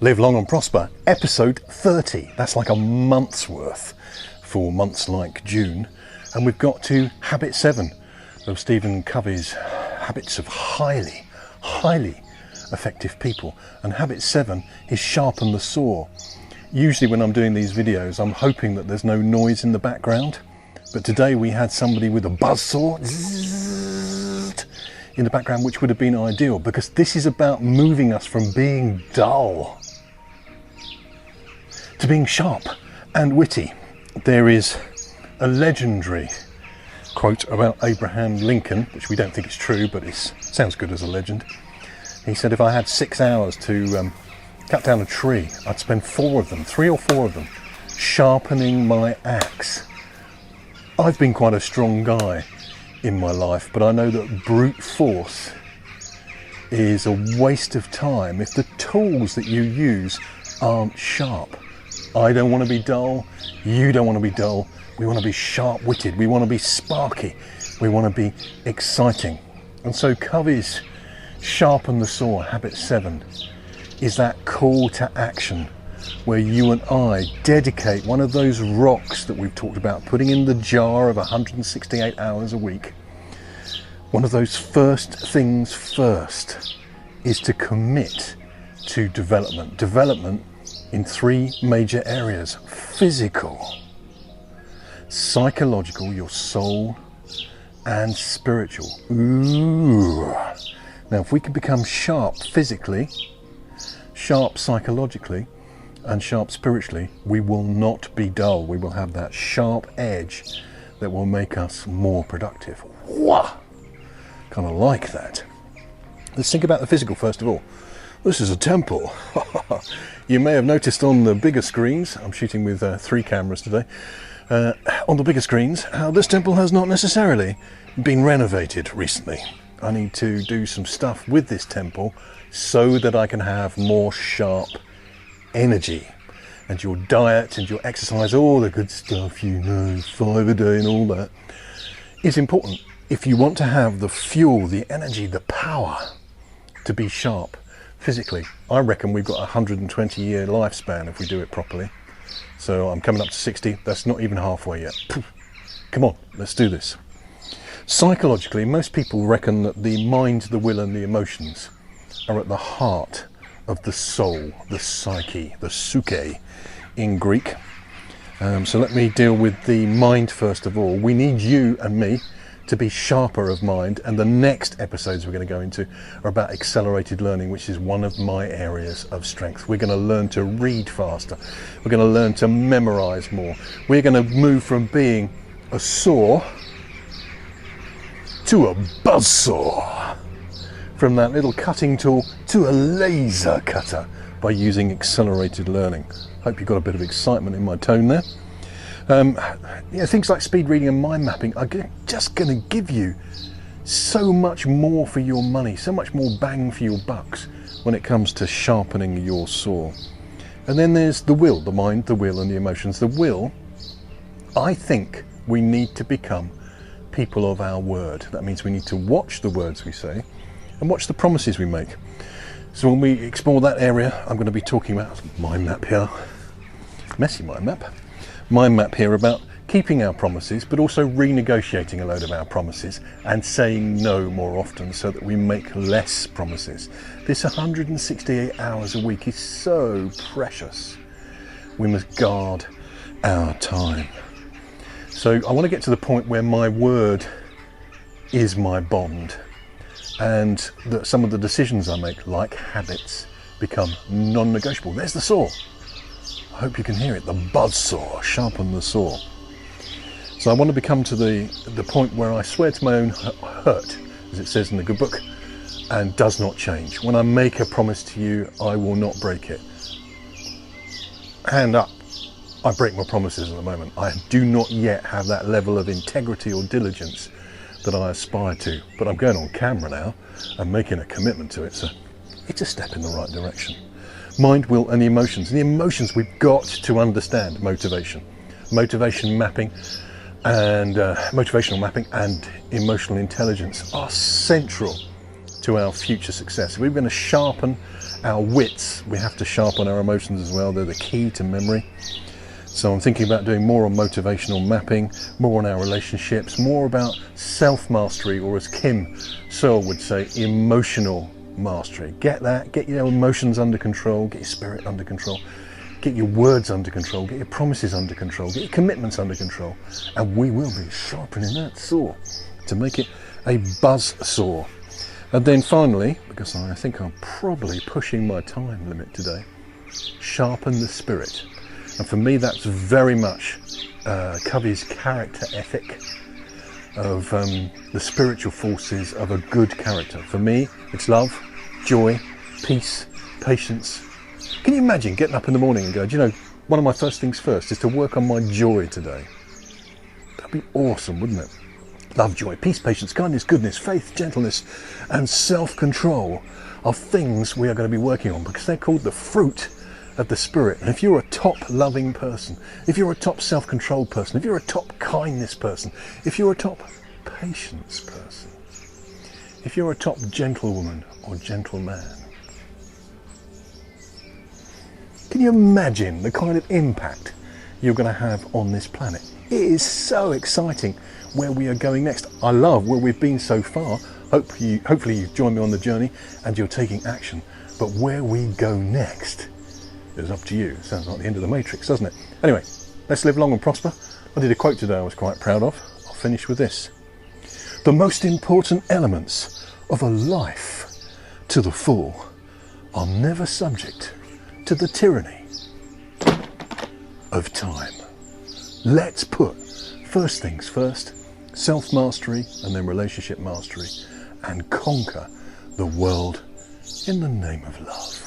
Live long and prosper, episode 30. That's like a month's worth for months like June. And we've got to habit 7 of Stephen Covey's habits of highly effective people. And habit 7 is sharpen the saw. Usually when I'm doing these videos, I'm hoping that there's no noise in the background. But today we had somebody with a buzzsaw in the background, which would have been ideal, because this is about moving us from being dull to being sharp and witty. There is a legendary quote about Abraham Lincoln, which we don't think is true, but it sounds good as a legend. He said, if I had 6 hours to cut down a tree, I'd spend 3 or 4 of them, sharpening my axe. I've been quite a strong guy in my life, but I know that brute force is a waste of time if the tools that you use aren't sharp. I don't want to be dull, you don't want to be dull. We want to be sharp-witted, we want to be sparky, we want to be exciting. And so Covey's Sharpen the Saw, habit 7, is that call to action where you and I dedicate one of those rocks that we've talked about, putting in the jar of 168 hours a week. One of those first things first is to commit to development. Development in 3 major areas: physical, psychological, your soul, and spiritual. Ooh. Now, if we can become sharp physically, sharp psychologically, and sharp spiritually, we will not be dull. We will have that sharp edge that will make us more productive. Wah! Kind of like that. Let's think about the physical first of all. This is a temple. You may have noticed on the bigger screens, I'm shooting with 3 cameras today, on the bigger screens, how this temple has not necessarily been renovated recently. I need to do some stuff with this temple so that I can have more sharp energy. And your diet and your exercise, all the good stuff, you know, 5 a day and all that, is important if you want to have the fuel, the energy, the power to be sharp physically. I reckon we've got a 120-year lifespan if we do it properly. So I'm coming up to 60. That's not even halfway yet. Come on, let's do this. Psychologically, most people reckon that the mind, the will, and the emotions are at the heart of the soul, the psyche, the psyche in Greek. So let me deal with the mind first of all. We need you and me to be sharper of mind, and the next episodes we're going to go into are about accelerated learning, which is one of my areas of strength. We're going to learn to read faster. We're going to learn to memorize more. We're going to move from being a saw to a buzzsaw, from that little cutting tool to a laser cutter by using accelerated learning. Hope you got a bit of excitement in my tone there. Things like speed reading and mind mapping are just going to give you so much more for your money, so much more bang for your bucks when it comes to sharpening your saw. And then there's the will, the mind, the will, and the emotions. The will, I think we need to become people of our word. That means we need to watch the words we say and watch the promises we make. So when we explore that area, I'm going to be talking about mind map here, messy mind map here, about keeping our promises, but also renegotiating a load of our promises and saying no more often so that we make less promises. This 168 hours a week is so precious. We must guard our time. So I want to get to the point where my word is my bond, and that some of the decisions I make, like habits, become non-negotiable. There's the saw. I hope you can hear it, the buzz saw, sharpen the saw. So I want to become to the point where I swear to my own hurt, as it says in the good book, and does not change. When I make a promise to you, I will not break it. Hand up, I break my promises at the moment. I do not yet have that level of integrity or diligence that I aspire to, but I'm going on camera now and making a commitment to it, so it's a step in the right direction. Mind, will, and the emotions. And the emotions, we've got to understand motivation. Motivation mapping and motivational mapping and emotional intelligence are central to to our future success. If we're going to sharpen our wits, we have to sharpen our emotions as well. They're the key to memory. So I'm thinking about doing more on motivational mapping, more on our relationships, more about self-mastery, or as Kim Searle would say, emotional mastery. Get that, get your emotions under control, get your spirit under control, get your words under control, get your promises under control, get your commitments under control, and we will be sharpening that saw to make it a buzz saw. And then finally, because I think I'm probably pushing my time limit today, sharpen the spirit. And for me, that's very much Covey's character ethic of the spiritual forces of a good character. For me, it's love, joy, peace, patience. Can you imagine getting up in the morning and go, do you know, one of my first things first is to work on my joy today? That'd be awesome, wouldn't it? Love, joy, peace, patience, kindness, goodness, faith, gentleness, and self-control are things we are going to be working on, because they're called the fruit of the spirit. And if you're a top loving person, if you're a top self-controlled person, if you're a top kindness person, if you're a top patience person, if you're a top gentlewoman or gentleman, can you imagine the kind of impact you're going to have on this planet? It is so exciting where we are going next. I love where we've been so far. Hopefully you've joined me on the journey and you're taking action. But where we go next is up to you. Sounds like the end of the Matrix, doesn't it? Anyway, let's live long and prosper. I did a quote today I was quite proud of. I'll finish with this. The most important elements of a life to the full are never subject to the tyranny of time. Let's put first things first, self-mastery and then relationship mastery, and conquer the world in the name of love.